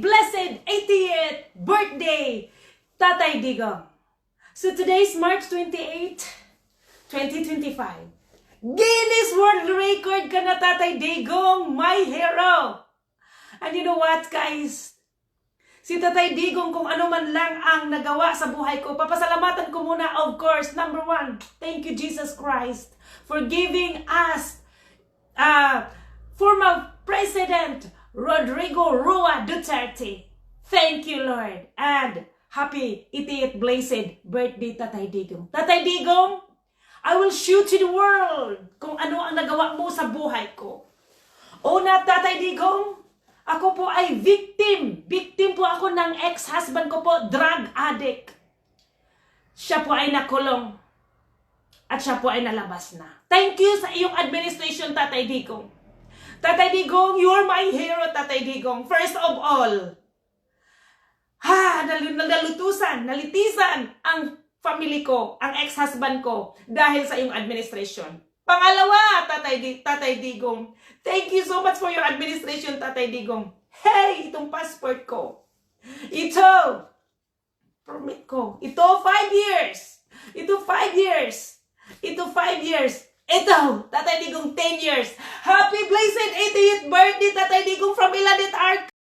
blessed 80th birthday, Tatay Digong. So today is March 28, 2025. Guinness World Record ka na, Tatay Digong, my hero. And you know what, guys? Si Tatay Digong, kung ano man lang ang nagawa sa buhay ko, papasalamatan ko muna, of course, number one, thank you, Jesus Christ, for giving us former President Rodrigo Roa Duterte. Thank you, Lord. And happy 80th blessed birthday, Tatay Digong. Tatay Digong, I will show to the world kung ano ang nagawa mo sa buhay ko. Una, Tatay Digong, ako po ay victim. Victim po ako ng ex-husband ko po, drug addict. Siya po ay nakulong. At siya po ay nalabas na. Thank you sa iyong administration, Tatay Digong. Tatay Digong, you are my hero, Tatay Digong. First of all, nalitisan ang family ko, ang ex-husband ko, dahil sa iyong administration. Pangalawa, Tatay Digong, thank you so much for your administration, Tatay Digong. Hey, itong passport ko. Ito, permit ko. Ito, 5 years. Ito, 5 years. Ito, 5 years. Ito, Tatay Digong, 10 years. Happy blessed 80th birthday, Tatay Digong, from Iladet Arc.